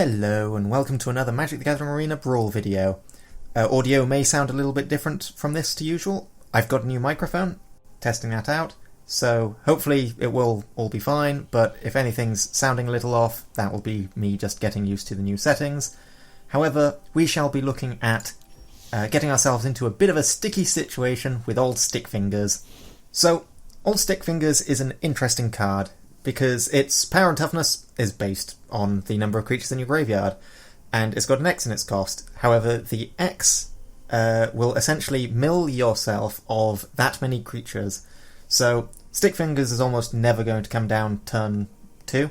Hello and welcome to another Magic the Gathering Arena Brawl video. Audio may sound a little bit different from this to usual. I've got a new microphone, testing that out, so hopefully it will all be fine, but if anything's sounding a little off, that will be me just getting used to the new settings. However, we shall be looking at getting ourselves into a bit of a sticky situation with Old Stickfingers. So, Old Stickfingers is an interesting card, because its power and toughness is based on the number of creatures in your graveyard, and it's got an X in its cost. However, the X will essentially mill yourself of that many creatures. So, Stickfingers is almost never going to come down turn 2,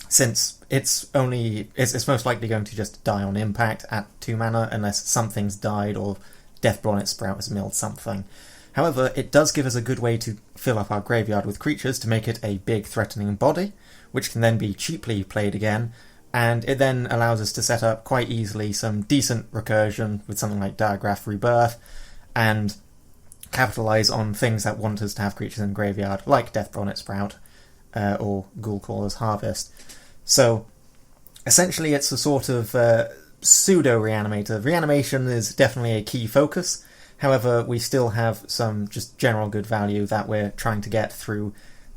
since it's most likely going to just die on impact at 2 mana, unless something's died or Brawl its Sprout has milled something. However, it does give us a good way to fill up our graveyard with creatures to make it a big threatening body, which can then be cheaply played again, and it then allows us to set up quite easily some decent recursion with something like Diagraph Rebirth, and capitalise on things that want us to have creatures in graveyard, like Brawl its Sprout, or Ghoulcaller's Harvest. So, essentially it's a sort of pseudo-reanimator. Reanimation is definitely a key focus. However, we still have some just general good value that we're trying to get through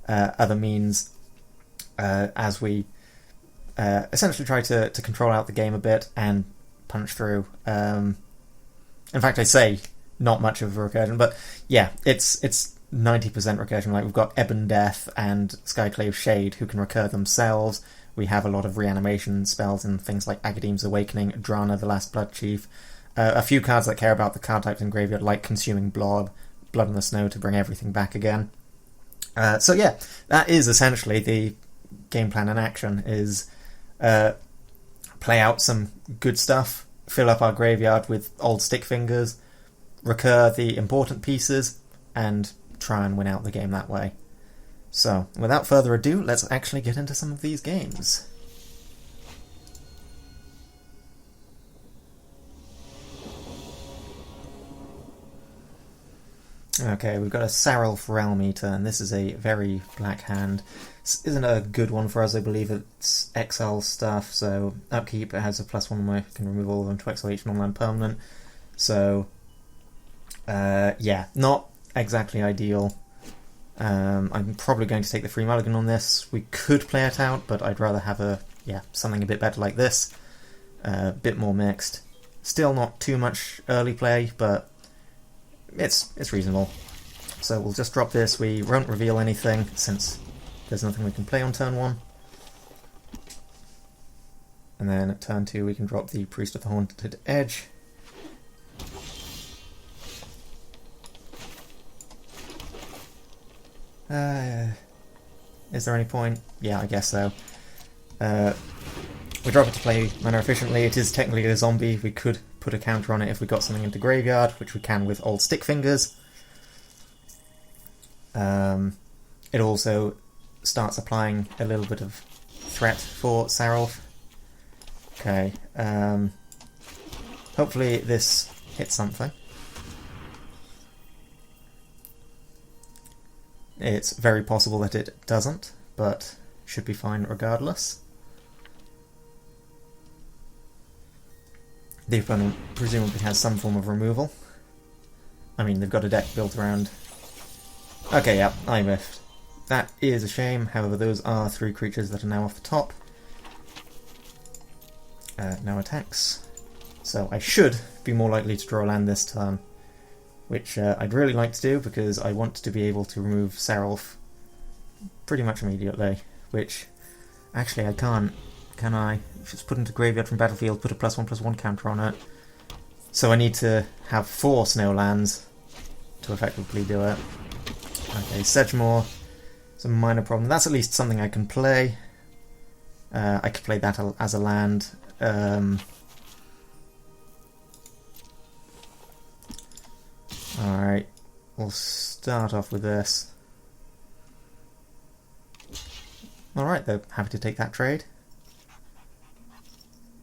other means as we essentially try to control out the game a bit and punch through. In fact, I say not much of a recursion, but yeah, it's 90% recursion. Like, we've got Ebon Death and Skyclave Shade who can recur themselves. We have a lot of reanimation spells in things like Agadeem's Awakening, Drana the Last Blood Chief. A few cards that care about the card types in graveyard, like Consuming Blob, Blood in the Snow to bring everything back again. So yeah, that is essentially the game plan in action, is play out some good stuff, fill up our graveyard with Old Stickfingers, recur the important pieces, and try and win out the game that way. So, without further ado, let's actually get into some of these games. Okay, we've got a Sarulf Realm Eater, and this is a very black hand. This isn't a good one for us, I believe. It's exile stuff, so upkeep, it has a +1 where you can remove all of them to exile each non-land permanent. So, yeah, not exactly ideal. I'm probably going to take the free mulligan on this. We could play it out, but I'd rather have something a bit better like this. A bit more mixed. Still not too much early play, but it's reasonable. So we'll just drop this. We won't reveal anything since there's nothing we can play on turn 1. And then at turn 2 we can drop the Priest of the Haunted Edge. Is there any point? Yeah, I guess so. We drop it to play mana efficiently. It is technically a zombie. We could put a counter on it if we got something into graveyard, which we can with Old Stickfingers. It also starts applying a little bit of threat for Sarulf. Okay. Hopefully this hits something. It's very possible that it doesn't, but should be fine regardless. The opponent presumably has some form of removal. I mean, they've got a deck built around... Okay, yeah, I whiffed. That is a shame, however those are 3 creatures that are now off the top. No attacks. So I should be more likely to draw land this turn, which I'd really like to do because I want to be able to remove Sarulf pretty much immediately, which actually I can't, can I? Just put into graveyard from battlefield, put a +1/+1 counter on it. So I need to have 4 snow lands to effectively do it. Okay, Sedgemoor, it's a minor problem. That's at least something I can play. I could play that as a land. Alright, we'll start off with this. Alright, they're happy to take that trade.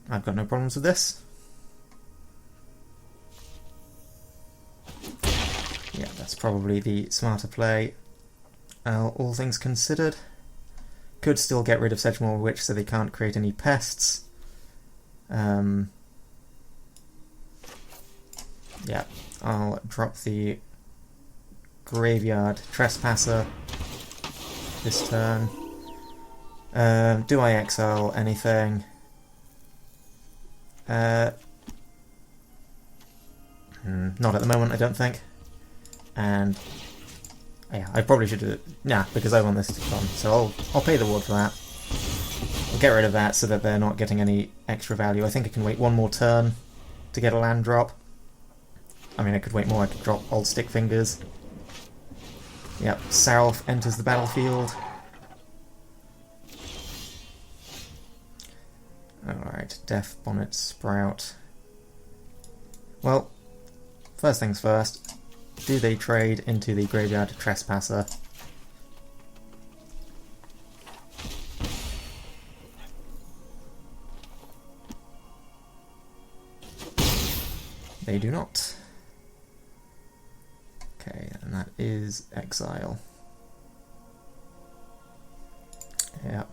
I've got no problems with this. Yeah, that's probably the smarter play, all things considered. could still get rid of Sedgemoor Witch so they can't create any pests. Yeah, I'll drop the Graveyard Trespasser this turn. Do I exile anything? Not at the moment, I don't think. And yeah, I probably should do it. Nah, because I want this to come. So I'll pay the ward for that. I'll get rid of that so that they're not getting any extra value. I think I can wait one more turn to get a land drop. I mean, I could wait more. I could drop Old Stickfingers. Yep, Sarulf enters the battlefield. Alright, Death Bonnet Sprout. Well, first things first, do they trade into the Graveyard Trespasser? They do not. Okay, and that is exile. Yeah.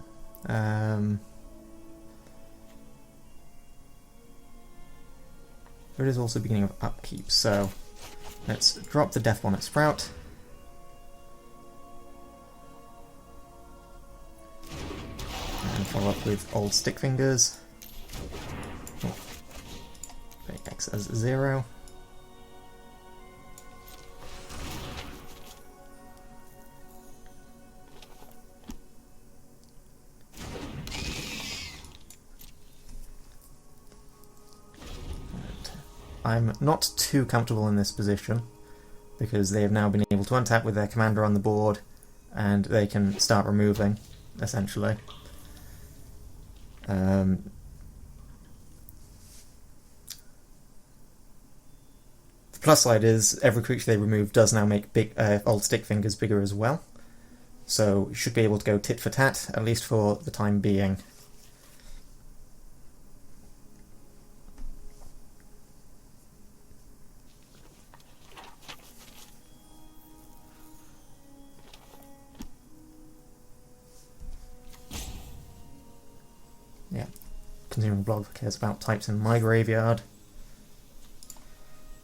There is also beginning of upkeep, so let's drop the Death Bonnet Sprout. And follow up with Old Stickfingers. Oh. X as 0. I'm not too comfortable in this position because they have now been able to untap with their commander on the board and they can start removing, essentially. The plus side is every creature they remove does now make big Old Stickfingers bigger as well, so you should be able to go tit for tat, at least for the time being. Yeah, Consuming Blood cares about types in my graveyard.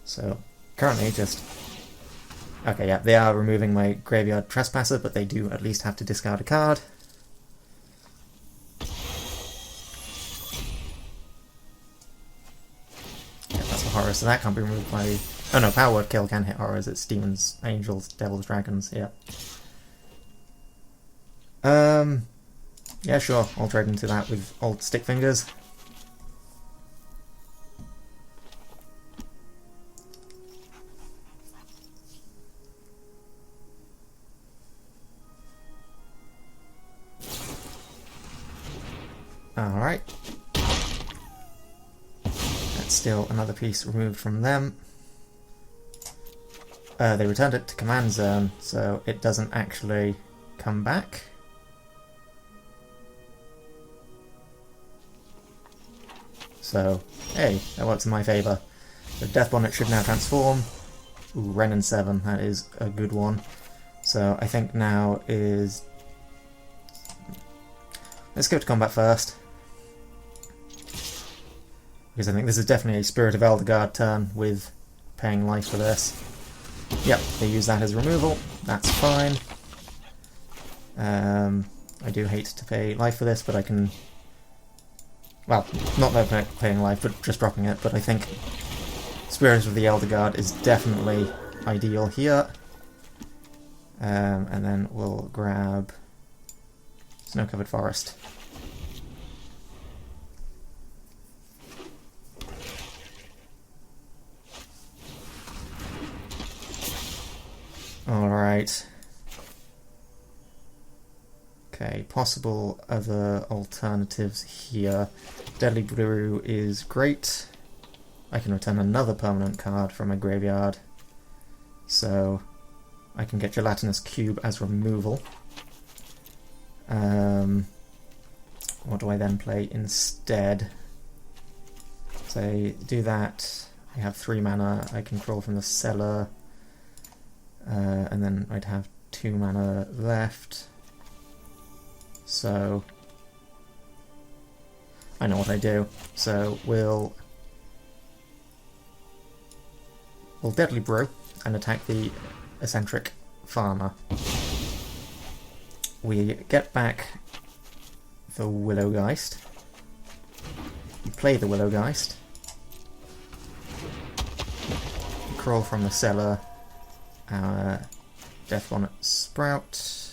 So, currently just... Okay, yeah, they are removing my Graveyard Trespasser, but they do at least have to discard a card. Yeah, that's a horror, so that can't be removed by... Oh no, Power Word Kill can hit horrors, it's Demons, Angels, Devils, Dragons, yeah. Yeah, sure, I'll trade into that with Old Stickfingers. Alright. That's still another piece removed from them. They returned it to command zone, so it doesn't actually come back. So, hey, that works in my favour. The Death Bonnet should now transform. Ooh, Wrenn 7, that is a good one. So I think now is... Let's go to combat first. Because I think this is definitely a Spirit of Elderguard turn with paying life for this. Yep, they use that as removal, that's fine. I do hate to pay life for this, but I can... Well, not that paying life, but just dropping it, but I think Spirit of the Elderguard is definitely ideal here. And then we'll grab Snow-Covered Forest. Alright. Okay, possible other alternatives here. Deadly Brew is great. I can return another permanent card from my graveyard. So I can get Gelatinous Cube as removal. What do I then play instead? So do that. I have 3 mana. I can crawl from the cellar. And then I'd have 2 mana left. So I know what I do. So we'll Deadly Brew and attack the eccentric farmer. We get back the Willowgeist. We play the Willowgeist. We crawl from the cellar our Death Bonnet Sprout.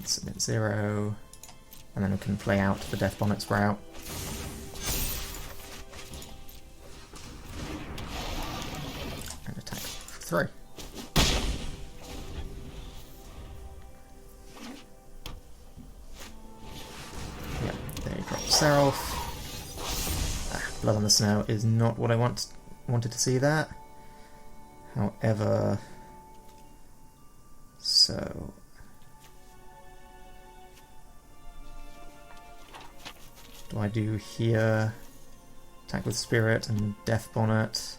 Submit 0. And then we can play out the Death Bonnet Sprout. And attack for 3. Yep, there you drop Sarulf. Blood on the Snow is not what I wanted to see there. However, so do I do here? Attack with Spirit and Death Bonnet.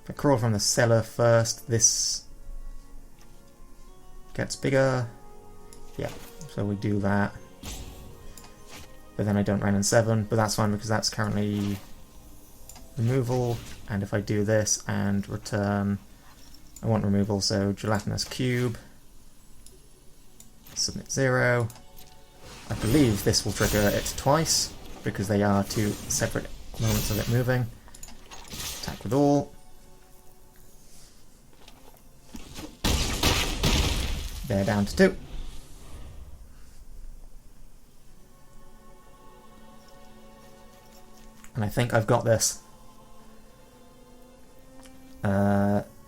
If I crawl from the cellar first, this gets bigger. Yeah, so we do that. But then I don't Wrenn Seven, but that's fine because that's currently removal. And if I do this and return, I want removal, so Gelatinous Cube. Submit 0. I believe this will trigger it twice, because they are two separate moments of it moving. Attack with all. They're down to 2. And I think I've got this.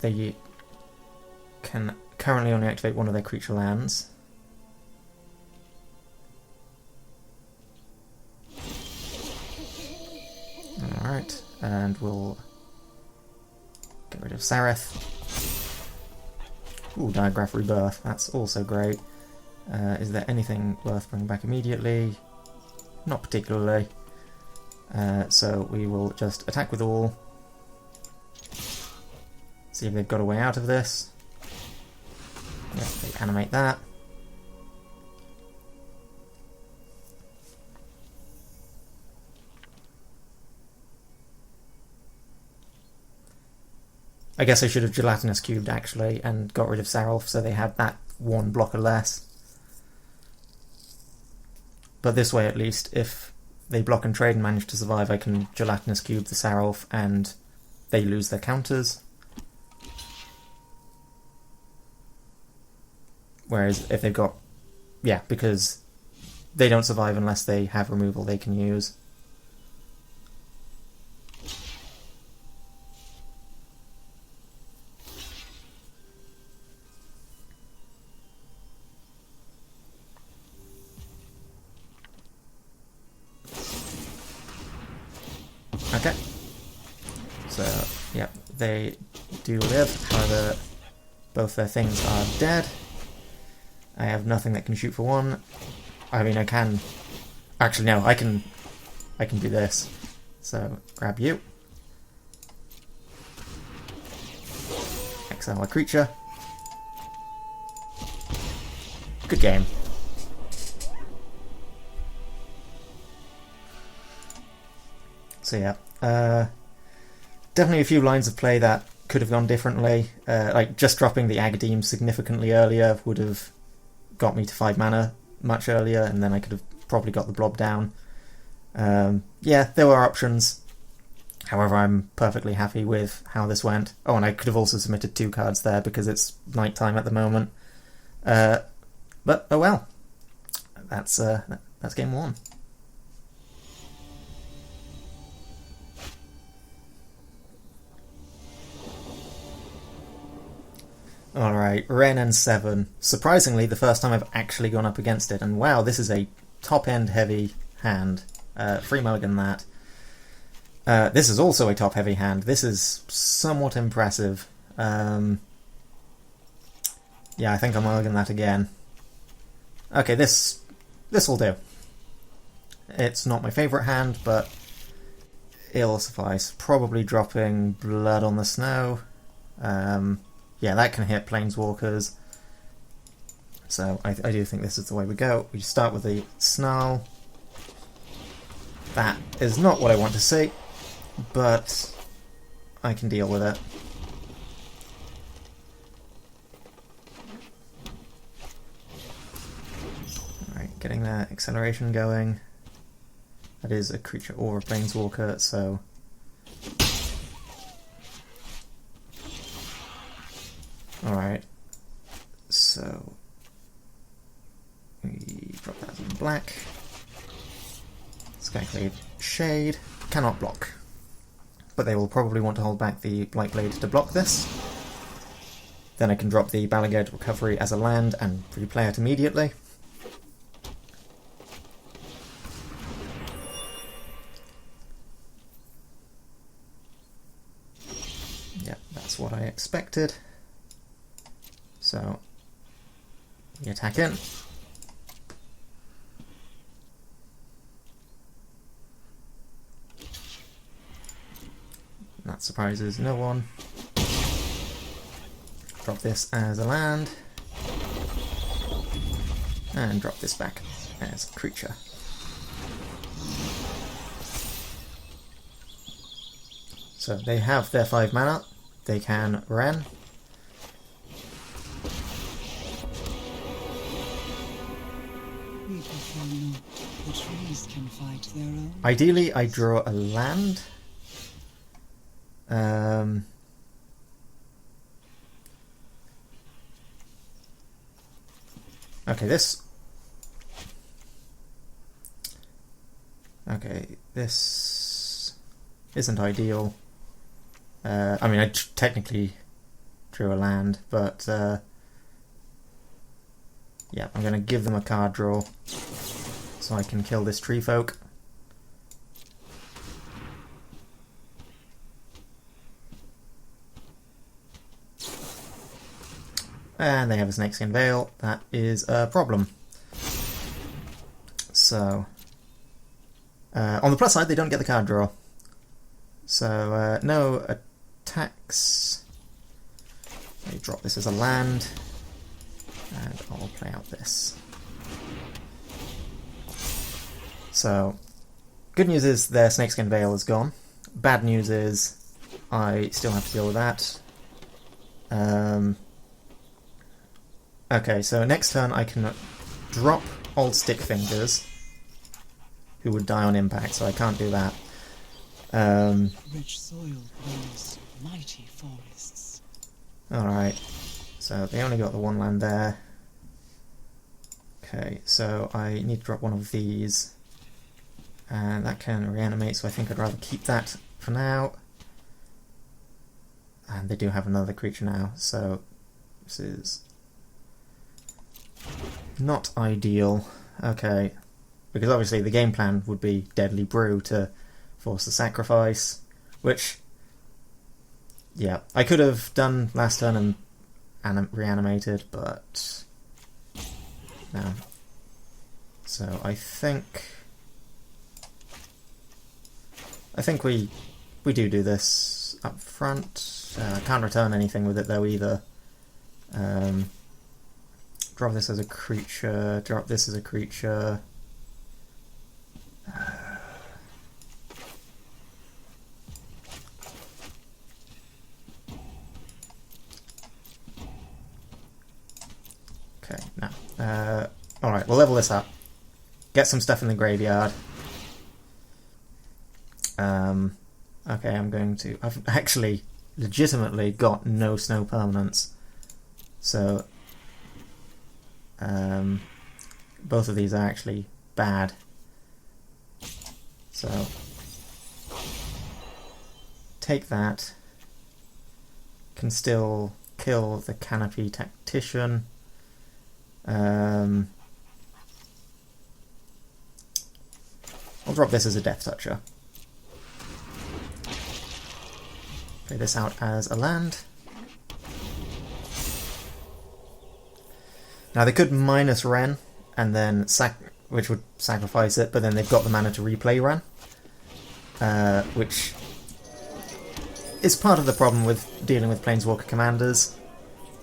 They can currently only activate one of their creature lands. Alright, and we'll get rid of Sareth. Ooh, Diagraph Rebirth, that's also great. Is there anything worth bringing back immediately? Not particularly. So we will just attack with all. See if they've got a way out of this. Yep, they animate that. I guess I should have Gelatinous Cubed actually and got rid of Sarulf so they had that one blocker less. But this way at least, if they block and trade and manage to survive, I can Gelatinous Cube the Sarulf and they lose their counters. Whereas if they've got... yeah, because they don't survive unless they have removal they can use. Okay. So, yeah, they do live, however, both their things are dead. I have nothing that can shoot for 1. I mean, I can... actually, no, I can do this. So, grab you. Exile a creature. Good game. So yeah, definitely a few lines of play that could have gone differently. Like just dropping the Agadeem significantly earlier would have got me to 5 mana much earlier, and then I could have probably got the blob down. Yeah, there were options. However, I'm perfectly happy with how this went. Oh, and I could have also submitted 2 cards there because it's night time at the moment. But oh well, that's game 1. Alright, Wrenn Seven. Surprisingly, the first time I've actually gone up against it, and wow, this is a top-end heavy hand. 3 mulligan that. This is also a top-heavy hand. This is somewhat impressive. Yeah, I think I'll mulligan that again. Okay, this will do. It's not my favourite hand, but it'll suffice. Probably dropping Blood on the Snow. yeah, that can hit Planeswalkers. So I do think this is the way we go. We start with the Snarl. That is not what I want to see, but I can deal with it. Alright, getting that acceleration going. That is a creature or a Planeswalker, so... Alright, so... we drop that in black. Skyclave Shade. Cannot block. But they will probably want to hold back the Blightblade to block this. Then I can drop the Balagad Recovery as a land and replay it immediately. Yeah, that's what I expected. So, we attack in. That surprises no one. Drop this as a land. And drop this back as a creature. So they have their 5 mana. They can Wrenn. The trees can fight their own. Ideally, I draw a land. Okay, this... Okay, this isn't ideal. I mean, I technically drew a land, but yeah, I'm going to give them a card draw so I can kill this tree folk. And they have a Snakeskin Veil. That is a problem. So, on the plus side, they don't get the card draw. So, no attacks. They drop this as a land. And I'll play out this. So, good news is their Snakeskin Veil is gone. Bad news is I still have to deal with that. Okay, so next turn I can drop Old Stickfingers, who would die on impact, so I can't do that. Rich soil grows mighty forests. Alright, so they only got the 1 land there. Okay, so I need to drop one of these, and that can reanimate, so I think I'd rather keep that for now. And they do have another creature now, so this is not ideal. Okay, because obviously the game plan would be Deadly Brew to force the sacrifice, which, yeah, I could have done last turn and reanimated, but no. So I think we do this up front. Can't return anything with it though either. Drop this as a creature, drop this as a creature. Okay, now. Alright, we'll level this up. Get some stuff in the graveyard. Okay, I'm going to... I've actually legitimately got no snow permanents. So... both of these are actually bad. So... take that. Can still kill the Canopy Tactician. I'll drop this as a Death Toucher. Play this out as a land. Now they could minus Wrenn and then which would sacrifice it, but then they've got the mana to replay Wrenn, which is part of the problem with dealing with Planeswalker commanders.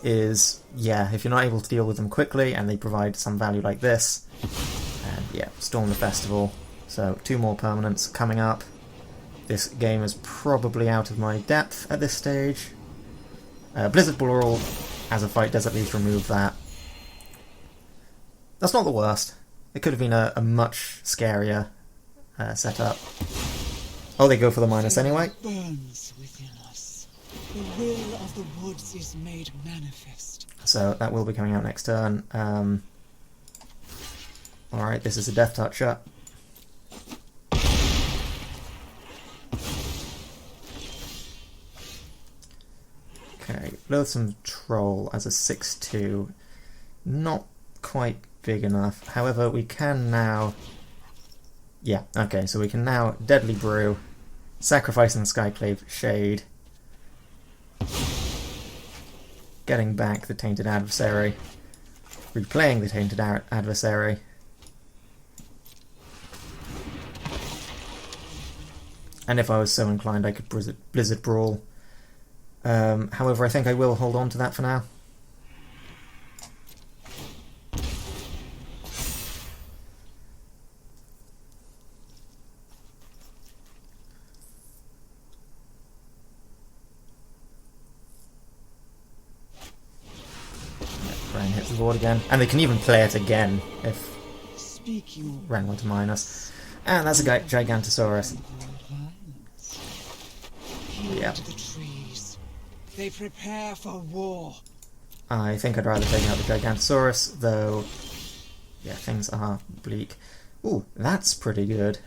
is, yeah, if you're not able to deal with them quickly and they provide some value like this, and yeah, Storm the Festival. So 2 more permanents coming up. This game is probably out of my depth at this stage. Blizzard Brawl as a fight does at least remove that. That's not the worst. It could have been a much scarier setup. Oh, they go for the minus anyway. Burns within us. The will of the woods is made manifest. So that will be coming out next turn. Alright, this is a Death Toucher. Okay, Loathsome Troll as a 6/2. Not quite big enough. However, we can now... Yeah, okay, so we can now Deadly Brew, sacrificing the Skyclave Shade, getting back the Tainted Adversary, replaying the Tainted Adversary, and if I was so inclined I could Blizzard Brawl. However, I think I will hold on to that for now. Wrenn hits the board again, and they can even play it again if Wrenn went to minus. And that's a Gigantosaurus. Yeah. They prepare for war. I think I'd rather take out the Gigantosaurus, though. Yeah, things are bleak. Ooh, that's pretty good.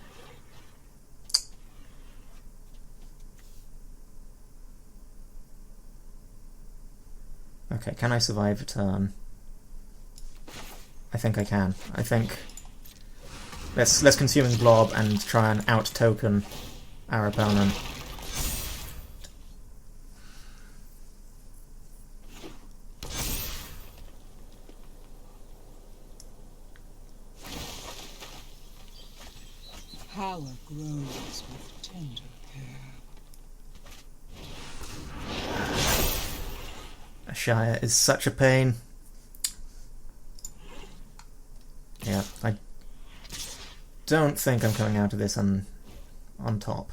Okay, can I survive a turn? I think I can. I think let's Consuming Blob and try and out token our opponent. Power grows with tender care. Shire is such a pain. Yeah, I don't think I'm coming out of this on top,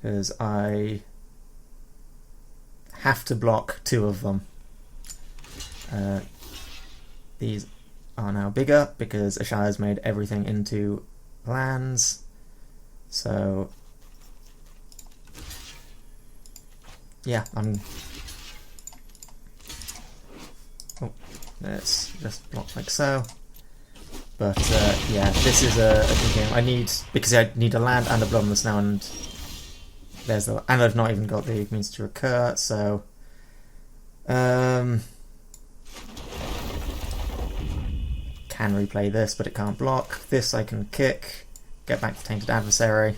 because I have to block 2 of them. These are now bigger because Ashire's made everything into lands, so yeah, oh, let's just block like so. But yeah, this is a good game. Because I need a land and a Bloodless now, and and I've not even got the means to recur, so can replay this, but it can't block. This I can kick, get back to Tainted Adversary.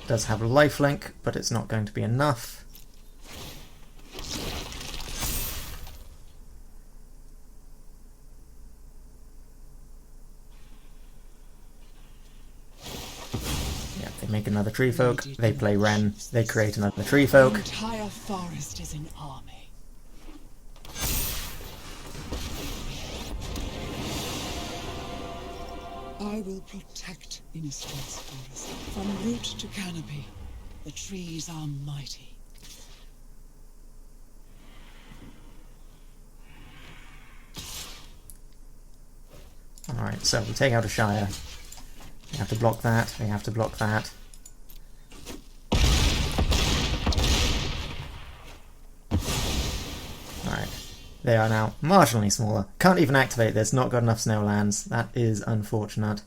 Does have a lifelink, but it's not going to be enough. Make another tree folk, they play Wrenn, they create another tree folk. The entire forest is an army. I will protect Innistrad's forest from root to canopy. The trees are mighty. Alright, so we take out a Shire. We have to block that, we have to block that. Alright, they are now marginally smaller. Can't even activate this, not got enough snowlands. That is unfortunate.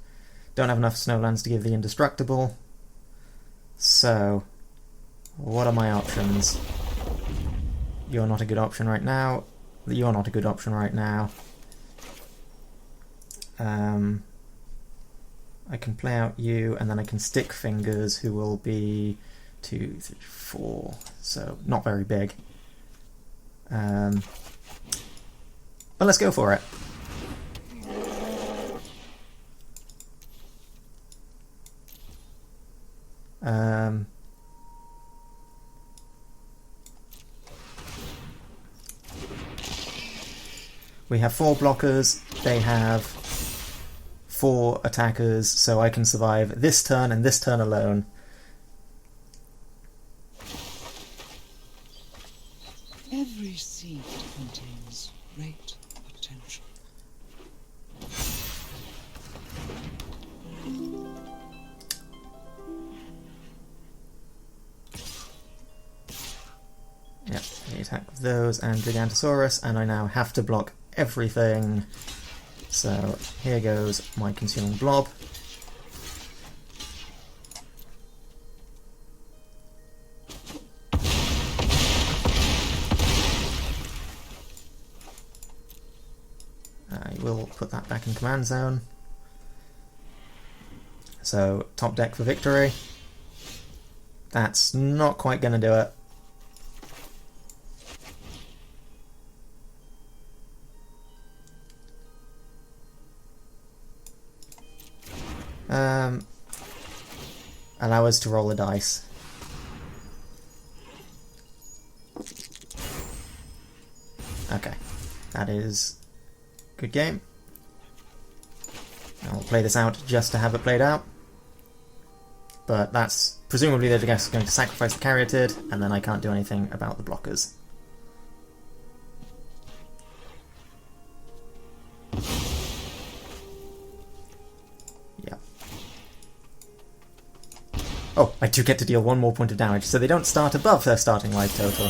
Don't have enough snowlands to give the indestructible. So, what are my options? You're not a good option right now. You're not a good option right now. I can play out you, and then I can Stickfingers, who will be 2, 3, 4, so not very big. But let's go for it. We have 4 blockers, they have 4 attackers, so I can survive this turn and this turn alone. Every seed contains great potential. Yep, I attack with those and Gigantosaurus, and I now have to block everything. So here goes my consuming blob. I will put that back in command zone. So top deck for victory. That's not quite going to do it. Allow us to roll a dice. Okay, that is a good game. I'll play this out just to have it played out. But that's presumably they're just going to sacrifice the Caryatid, and then I can't do anything about the blockers. Oh, I do get to deal 1 more point of damage, so they don't start above their starting life total.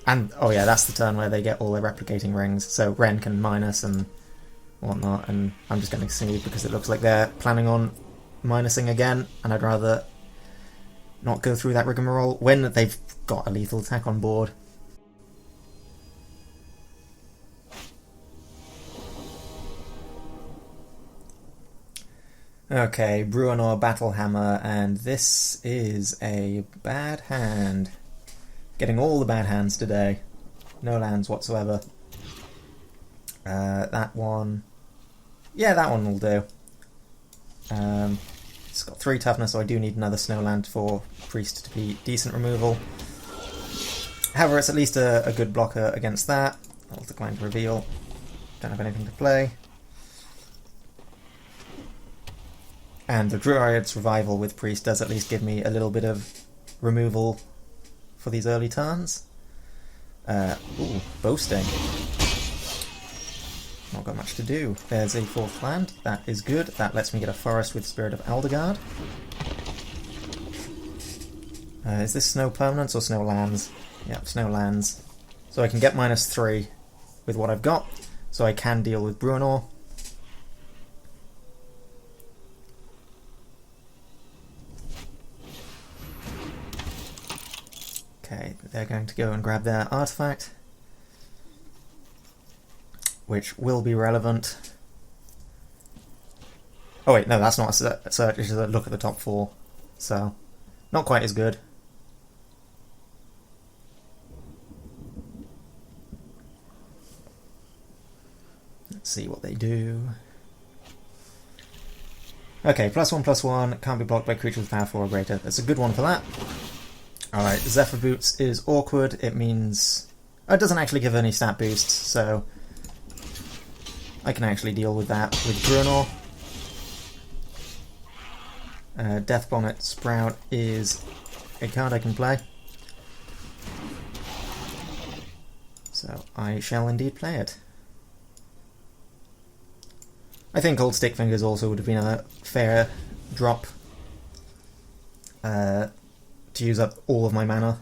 And, oh yeah, that's the turn where they get all their replicating rings, so Wrenn can minus and whatnot, and I'm just going to concede because it looks like they're planning on minusing again, and I'd rather not go through that rigmarole when they've got a lethal attack on board. Okay, Bruenor Battlehammer, and this is a bad hand. Getting all the bad hands today. No lands whatsoever. That one... Yeah, that one will do. It's got 3 toughness, so I do need another snow land for Priest to be decent removal. However, it's at least a good blocker against that. I'll decline to reveal. Don't have anything to play. And the Druid Survival with Priest does at least give me a little bit of removal for these early turns. Ooh, Boasting. Not got much to do. There's a 4th land. That is good. That lets me get a forest with Spirit of Eldegard. Is this snow permanents or snow lands? Yep, snow lands. So I can get -3 with what I've got. So I can deal with Bruenor. Okay, they're going to go and grab their artifact, which will be relevant. Oh wait, no, that's not a search, it's a look at the top 4, so not quite as good. Let's see what they do. Okay, +1/+1, can't be blocked by creatures with power 4 or greater. That's a good one for that. Alright, Zephyr Boots is awkward. It means... Oh, it doesn't actually give any stat boosts, so I can actually deal with that with Bruenor. Death Bonnet Sprout is a card I can play. So I shall indeed play it. I think Old Stickfingers also would have been a fair drop. To use up all of my mana,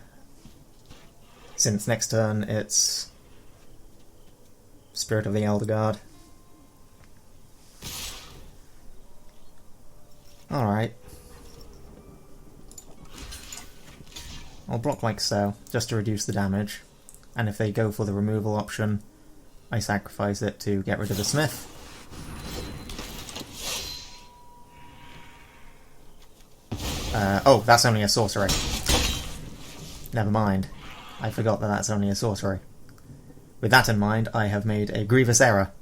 since next turn it's Spirit of the Eldegard. Alright. I'll block like so, just to reduce the damage, and if they go for the removal option, I sacrifice it to get rid of the Smith. Oh, that's only a sorcery. Never mind. I forgot that that's only a sorcery. With that in mind, I have made a grievous error.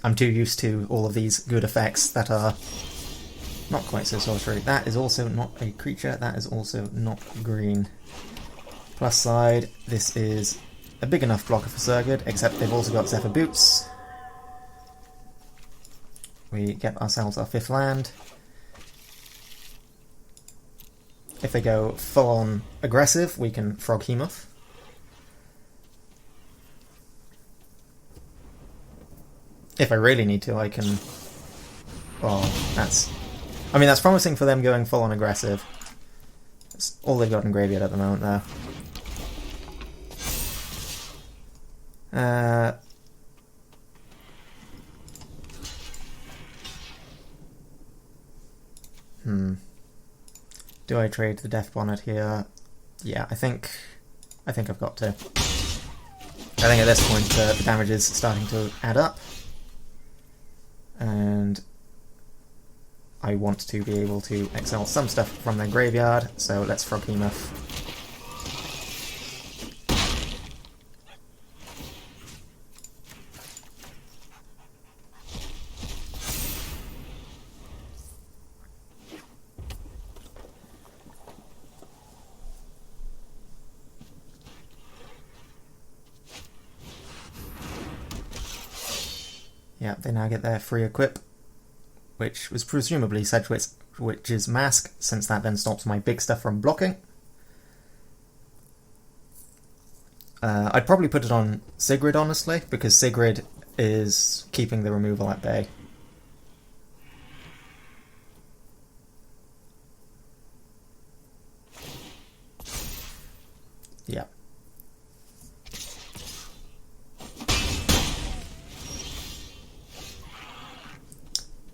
I'm too used to all of these good effects that are Not quite so sorcery. That is also not a creature. That is also not green. Plus side, this is a big enough blocker for Surgid, except they've also got Zephyr Boots. We get ourselves our 5th land. If they go full-on aggressive, we can Froghemoth. If I really need to, I can... Well, that's... I mean, that's promising for them going full-on aggressive. That's all they've got in graveyard at the moment, though. Do I trade the Death Bonnet here? Yeah, I think I've got to. I think at this point the damage is starting to add up, and I want to be able to exile some stuff from their graveyard, so let's Froghemoth. Yeah, they now get their free equip, which was presumably Sedgwick's Witch's Mask, since that then stops my big stuff from blocking. I'd probably put it on Sigrid, honestly, because Sigrid is keeping the removal at bay. Yeah.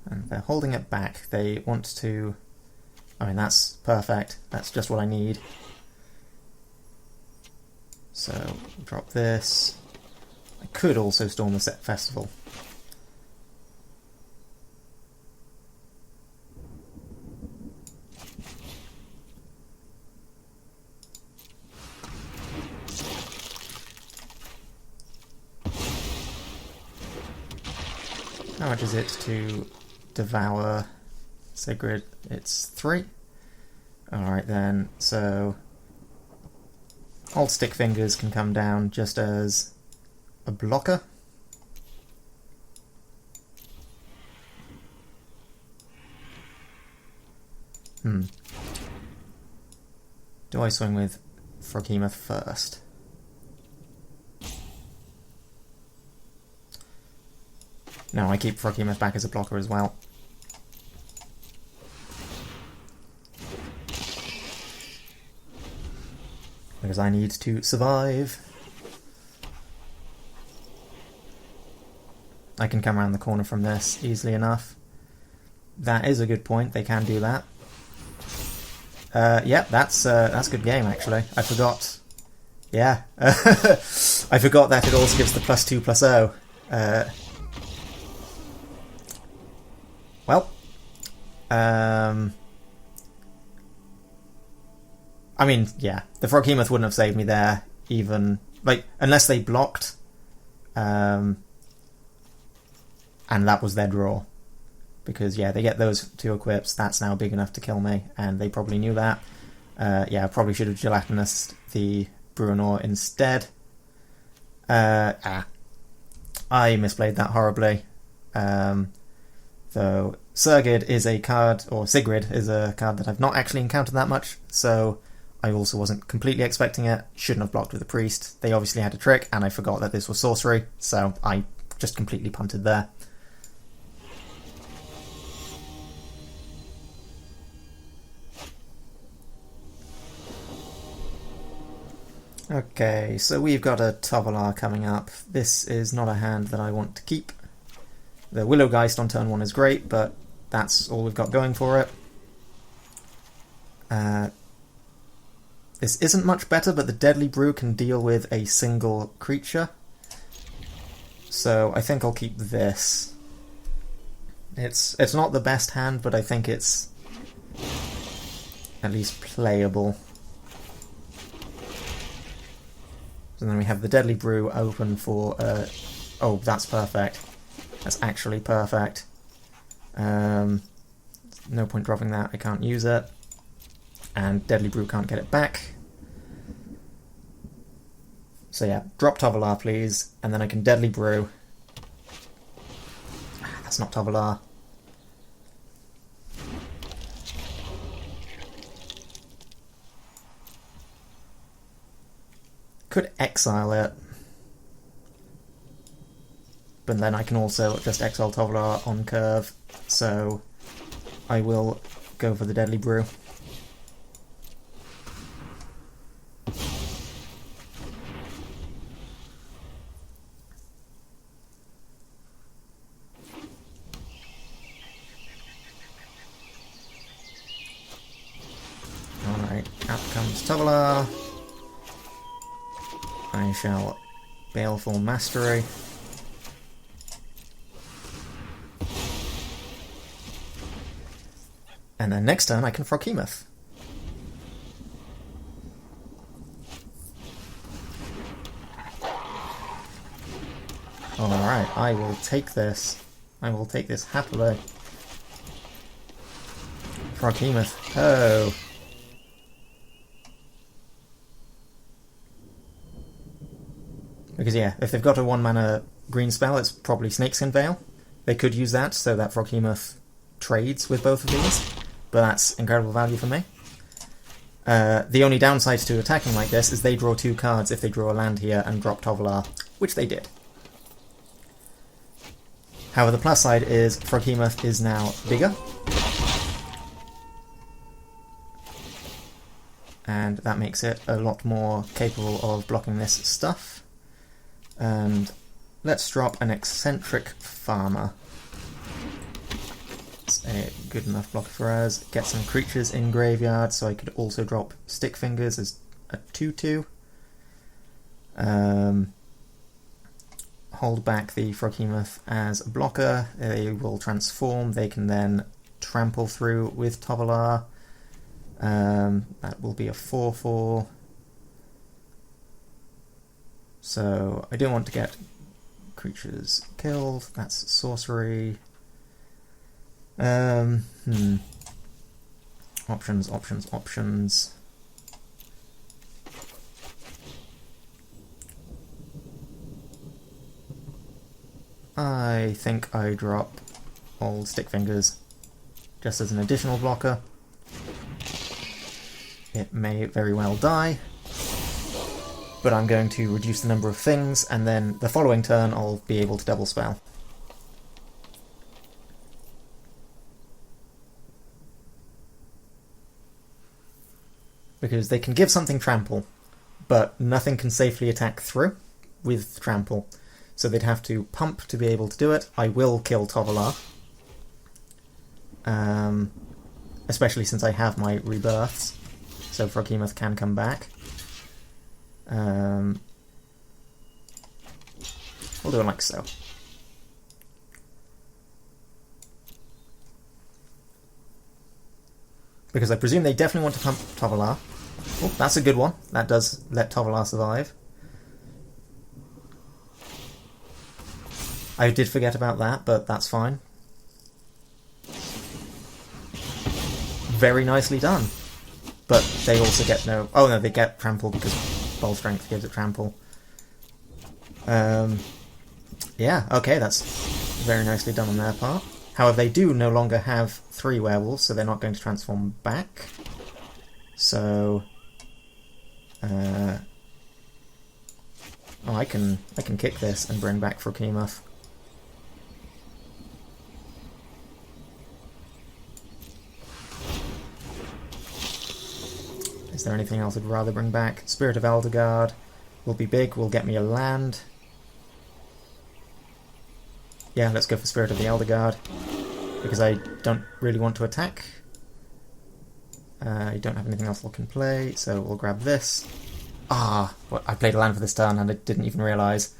And they're holding it back. They want to... I mean, that's perfect. That's just what I need. So, drop this. I could also storm the Set Festival. How much is it to devour Sigrid? It's 3. Alright then, so Old Stickfingers can come down just as a blocker. Do I swing with Froghemoth first? No, I keep Froghemoth back as a blocker as well. Because I need to survive. I can come around the corner from this easily enough. That is a good point, they can do that. Yep, that's a good game actually. I forgot. Yeah. I forgot that it also gives the +2/+0. Well, I mean, yeah, the Froghemoth wouldn't have saved me there, even, like, unless they blocked, and that was their draw. Because, yeah, they get those 2 equips, that's now big enough to kill me, and they probably knew that. Yeah, I probably should have gelatinous the Bruenor instead. I misplayed that horribly. Though Surgid is a card, or Sigrid is a card that I've not actually encountered that much, so I also wasn't completely expecting it. Shouldn't have blocked with the priest. They obviously had a trick, and I forgot that this was sorcery, so I just completely punted there. Okay, so we've got a Tovolar coming up. This is not a hand that I want to keep. The Willowgeist on turn 1 is great, but that's all we've got going for it. This isn't much better, but the Deadly Brew can deal with a single creature. So I think I'll keep this. It's not the best hand, but I think it's at least playable. So then we have the Deadly Brew open for... oh, that's perfect. That's actually perfect. No point dropping that, I can't use it. And Deadly Brew can't get it back. So yeah, drop Tovolar please, and then I can Deadly Brew. That's not Tovolar. Could exile it. But then I can also just exile Tovolar on curve, so I will go for the Deadly Brew. Alright, out comes Tovolar. I shall Baleful Mastery. And then next turn I can Froghemoth. Alright, I will take this. I will take this happily. Froghemoth. Oh! Because yeah, if they've got a 1-mana green spell, it's probably Snakeskin Veil. They could use that so that Froghemoth trades with both of these, but that's incredible value for me. The only downside to attacking like this is they draw 2 cards if they draw a land here and drop Tovolar, which they did. However, the plus side is Froghemoth is now bigger, and that makes it a lot more capable of blocking this stuff. And let's drop an Eccentric Farmer. It's a good enough blocker for us. Get some creatures in graveyard, so I could also drop Stickfingers as a 2/2. Hold back the Froghemoth as a blocker. They will transform. They can then trample through with Tovolar. That will be a 4/4. So I don't want to get creatures killed. That's sorcery. Options, options, options. I think I drop Old Stickfingers just as an additional blocker. It may very well die, but I'm going to reduce the number of things, and then the following turn I'll be able to double spell. Because they can give something trample, but nothing can safely attack through with trample. So they'd have to pump to be able to do it. I will kill Tovolar. Especially since I have my rebirths, so Froghemoth can come back. We'll do it like so. Because I presume they definitely want to pump Tovolar. Oh, that's a good one. That does let Tovolar survive. I did forget about that, but that's fine. Very nicely done. But they also get no... Oh no, they get trample because Ball Strength gives it trample. Yeah, okay, that's very nicely done on their part. However, they do no longer have 3 werewolves, so they're not going to transform back. So... oh, I can kick this and bring back Froghemoth. Is there anything else I'd rather bring back? Spirit of Elderguard will be big, will get me a land. Yeah, let's go for Spirit of the Elderguard, because I don't really want to attack. I don't have anything else I can play, so we'll grab this. Ah, what, I played a land for this turn and I didn't even realise.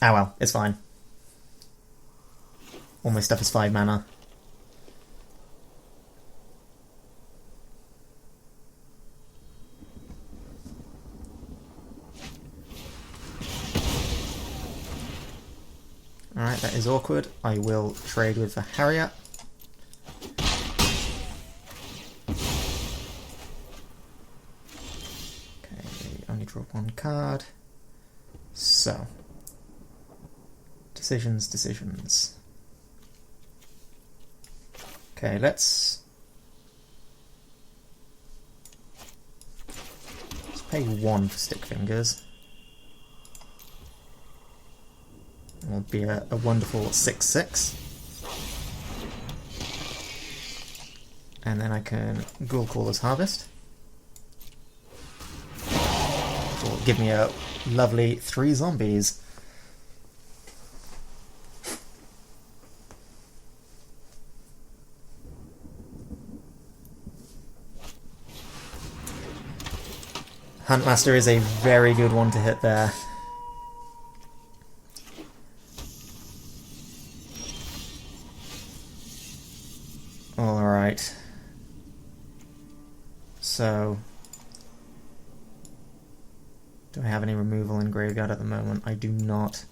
Ah well, it's fine. All my stuff is 5 mana. Alright, that is awkward. I will trade with the Harrier. on card. So, decisions. Okay, let's pay 1 for Stickfingers. It'll be a wonderful 6/6. And then I can Ghoul Caller's Harvest. Which will give me a lovely 3 zombies. Huntmaster is a very good one to hit there. Alright. So, do I have any removal in graveyard at the moment? I do not.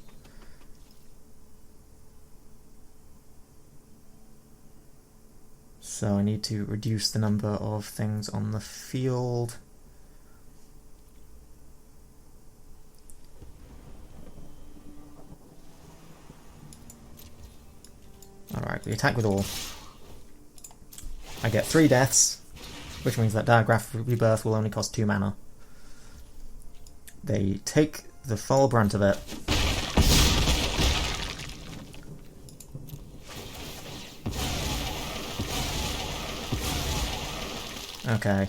So I need to reduce the number of things on the field. Alright, we attack with all. I get 3 deaths, which means that Diagraph Rebirth will only cost 2 mana. They take the full brunt of it. Okay.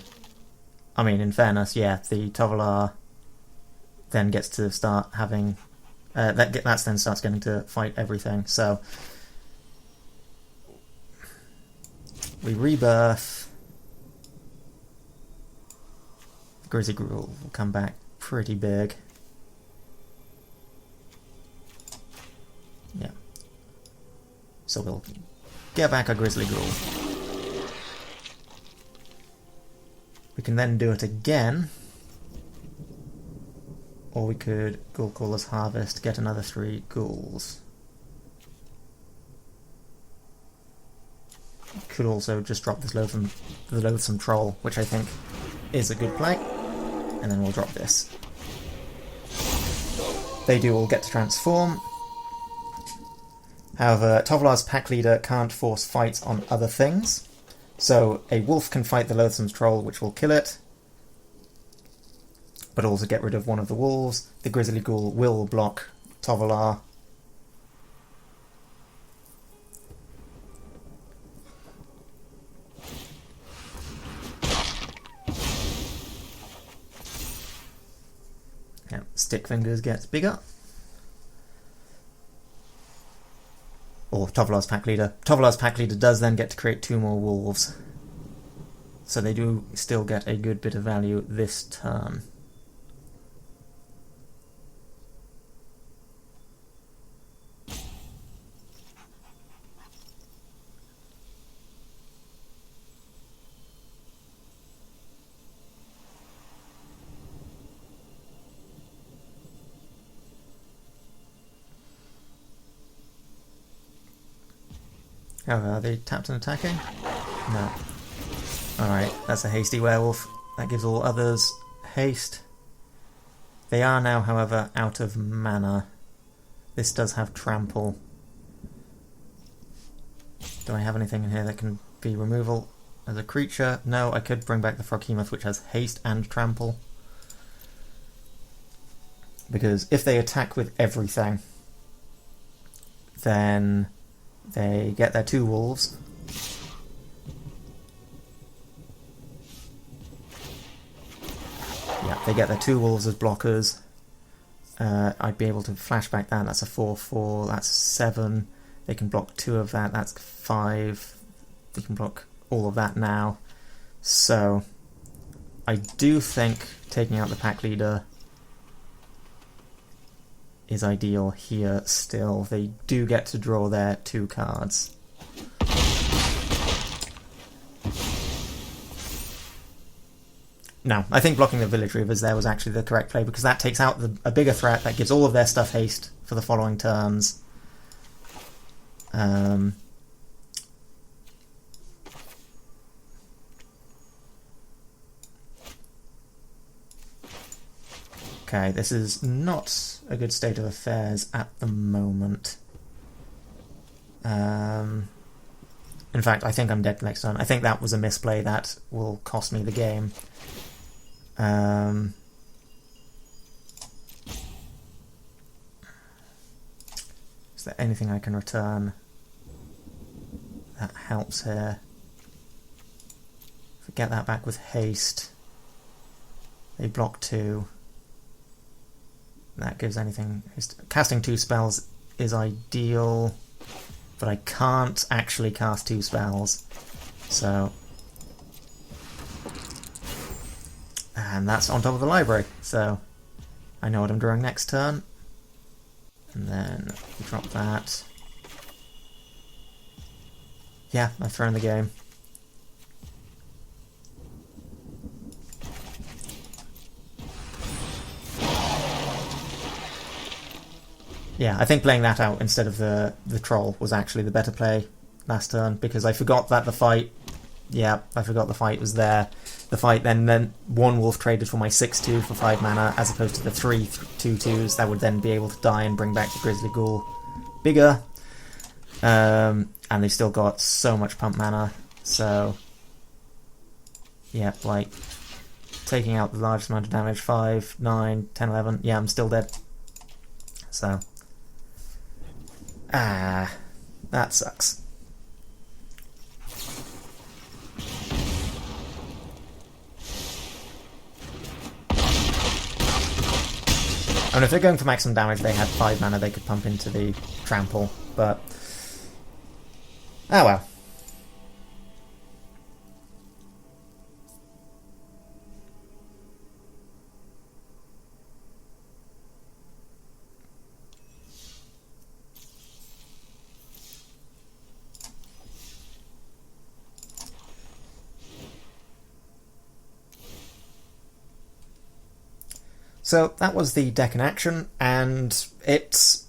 I mean, in fairness, yeah, the Tovolar then gets to start having... that then starts getting to fight everything, so... We rebirth. Grizzly Gruul will come back pretty big. Yeah. So we'll get back a Grizzly Gruul. We can then do it again. Or we could Ghoul Caller's Harvest, get another 3 ghouls. Could also just drop this Loathsome Troll, which I think is a good play. And then we'll drop this. They do all get to transform. However, Tovolar's Pack Leader can't force fights on other things. So a wolf can fight the Loathsome Troll, which will kill it. But also get rid of one of the wolves. The Grizzly Ghoul will block Tovolar. Yep, Stickfingers gets bigger. Or Tovolar's Pack Leader. Tovolar's Pack Leader does then get to create 2 more wolves. So they do still get a good bit of value this turn. Oh, are they tapped and attacking? No. Alright, that's a hasty werewolf. That gives all others haste. They are now, however, out of mana. This does have trample. Do I have anything in here that can be removal as a creature? No, I could bring back the Froghemoth, which has haste and trample. Because if they attack with everything, then they get their 2 wolves. Yeah, they get their 2 wolves as blockers. I'd be able to flashback that. That's a 4/4. That's 7. They can block 2 of that. That's 5. They can block all of that now. So I do think taking out the Pack Leader is ideal here still. They do get to draw their 2 cards. No, I think blocking the Village Reavers there was actually the correct play, because that takes out a bigger threat, that gives all of their stuff haste for the following turns. Okay, this is not a good state of affairs at the moment. In fact, I think I'm dead next turn. I think that was a misplay that will cost me the game. Is there anything I can return that helps here? If I get that back with haste, they block 2. That gives anything. Casting 2 spells is ideal, but I can't actually cast 2 spells. So, and that's on top of the library. So I know what I'm drawing next turn. And then we drop that. Yeah, I've thrown the game. Yeah, I think playing that out instead of the troll was actually the better play last turn, because I forgot that the fight... Yeah, I forgot the fight was there. The fight then one wolf traded for my 6-2 for 5 mana, as opposed to the 3 2/2s that would then be able to die and bring back the Grizzly Ghoul bigger. And they still got so much pump mana, so... Yeah, like... Taking out the largest amount of damage, 5, 9, 10, 11... Yeah, I'm still dead. So... that sucks. And if they're going for maximum damage, they had 5 mana they could pump into the trample, but... Oh well. So that was the deck in action, and it's...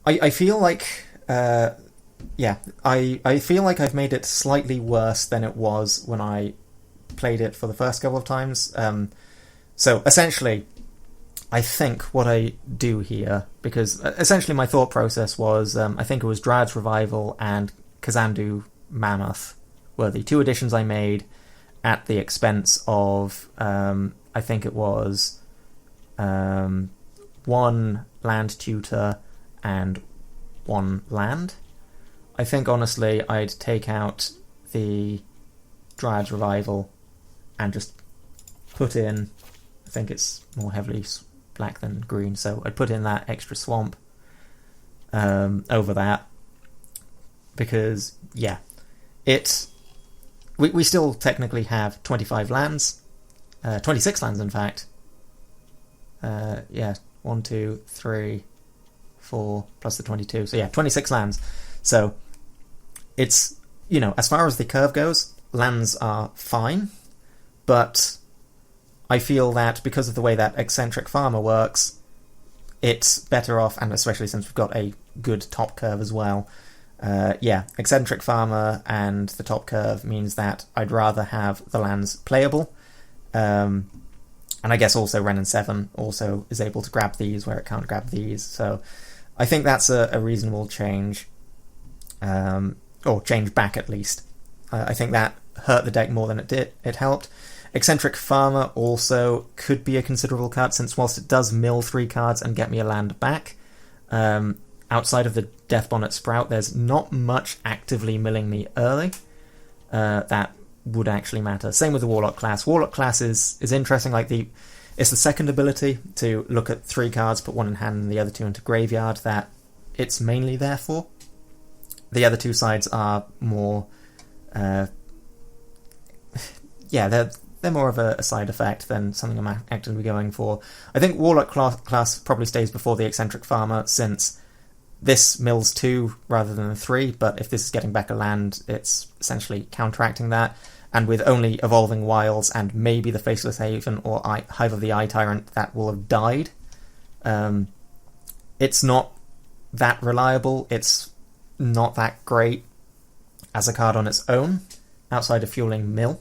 I feel like... yeah, I feel like I've made it slightly worse than it was when I played it for the first couple of times. So essentially, I think what I do here, because essentially my thought process was, I think it was Dryad's Revival and Kazandu Mammoth were the 2 additions I made at the expense of, I think it was... 1 land tutor and 1 land. I think honestly I'd take out the Dryad's Revival and just put in, I think it's more heavily black than green, so I'd put in that extra swamp over that, because yeah, we still technically have 25 lands, 26 lands in fact. Yeah, 1, 2, 3, 4, plus the 22. So yeah, 26 lands. So it's, you know, as far as the curve goes, lands are fine, but I feel that because of the way that Eccentric Farmer works, it's better off, and especially since we've got a good top curve as well. Yeah, Eccentric Farmer and the top curve means that I'd rather have the lands playable. And I guess also Wrenn Seven also is able to grab these where it can't grab these. So I think that's a reasonable change. Or change back at least. I think that hurt the deck more than it helped. Eccentric Farmer also could be a considerable cut, since whilst it does mill 3 cards and get me a land back, outside of the Death Bonnet Sprout, there's not much actively milling me early. That would actually matter. Same with the Warlock class. Warlock class is interesting. Like it's the second ability to look at 3 cards, put 1 in hand and the other 2 into graveyard, that it's mainly there for. The other 2 sides are more... yeah, they're more of a side effect than something I'm actively going for. I think Warlock class probably stays before the Eccentric Farmer, since this mills 2 rather than 3, but if this is getting back a land, it's essentially counteracting that. And with only Evolving Wilds and maybe the Faceless Haven or Hive of the Eye Tyrant that will have died, it's not that reliable. It's not that great as a card on its own, outside of fueling mill.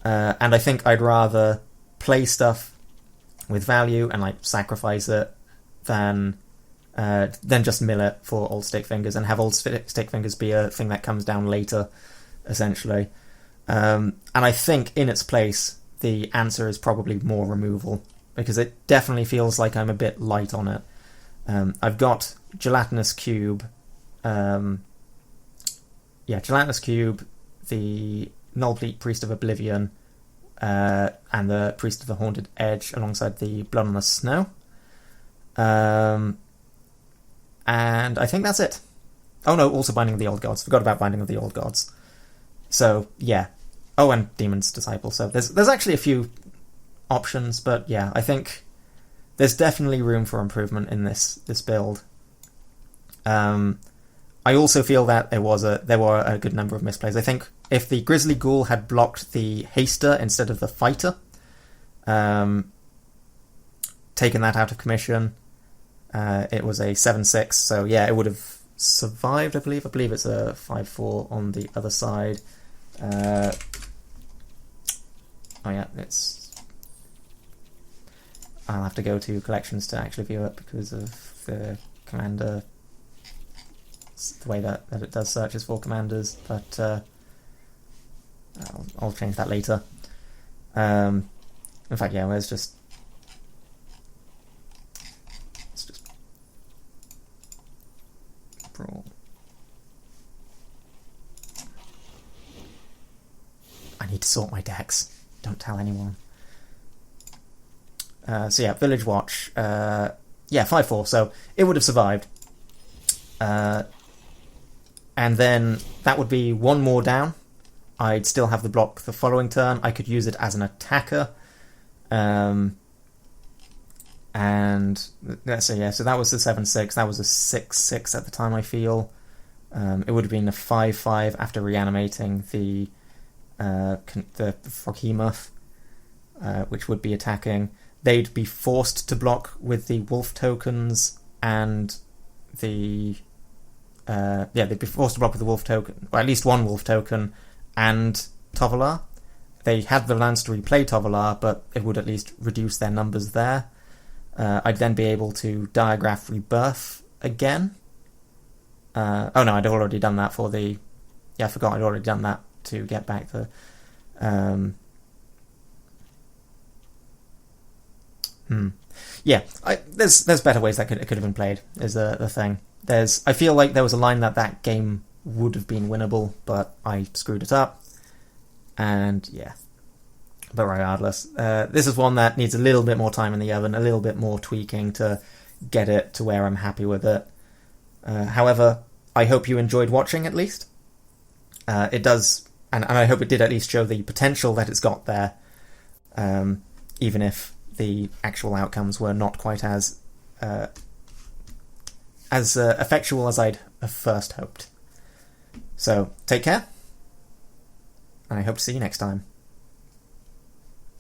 And I think I'd rather play stuff with value and like sacrifice it than just mill it for Old Stickfingers and have Old Stickfingers be a thing that comes down later, essentially. And I think in its place, the answer is probably more removal, because it definitely feels like I'm a bit light on it. I've got Gelatinous Cube, Gelatinous Cube, the Nullbleed Priest of Oblivion, and the Priest of the Haunted Edge alongside the Blood on the Snow. And I think that's it. Oh no, also Binding of the Old Gods. Forgot about Binding of the Old Gods. So, yeah. Oh, and Demon's Disciple. So there's actually a few options, but yeah, I think there's definitely room for improvement in this build. I also feel that there were a good number of misplays. I think if the Grizzly Ghoul had blocked the Haster instead of the Fighter, taken that out of commission, it was a 7-6, so yeah, it would have survived, I believe. I believe it's a 5-4 on the other side. I'll have to go to collections to actually view it because of the commander, the way that it does searches for commanders, but I'll change that later. In fact, yeah, let's just Brawl. I need to sort my decks. Don't tell anyone. So yeah, Village Watch. 5-4. So it would have survived. And then that would be one more down. I'd still have the block the following turn. I could use it as an attacker. And let's say, yeah, so that was the 7-6. That was a 6-6 at the time, I feel. It would have been a 5-5 after reanimating the Froghemoth, which would be attacking. They'd be forced to block with the wolf tokens and the... they'd be forced to block with the wolf token, or at least one wolf token, and Tovolar. They had the lands to replay Tovolar, but it would at least reduce their numbers there. I'd then be able to Diagraph Rebirth again. Oh no, I'd already done that for the... Yeah, I forgot I'd already done that to get back the... Yeah, there's better ways that it could have been played, is the thing. I feel like there was a line that game would have been winnable, but I screwed it up. And yeah. But regardless, this is one that needs a little bit more time in the oven, a little bit more tweaking to get it to where I'm happy with it. However, I hope you enjoyed watching, at least. It does, and I hope it did at least show the potential that it's got there, even if the actual outcomes were not quite as effectual as I'd first hoped. So, take care, and I hope to see you next time.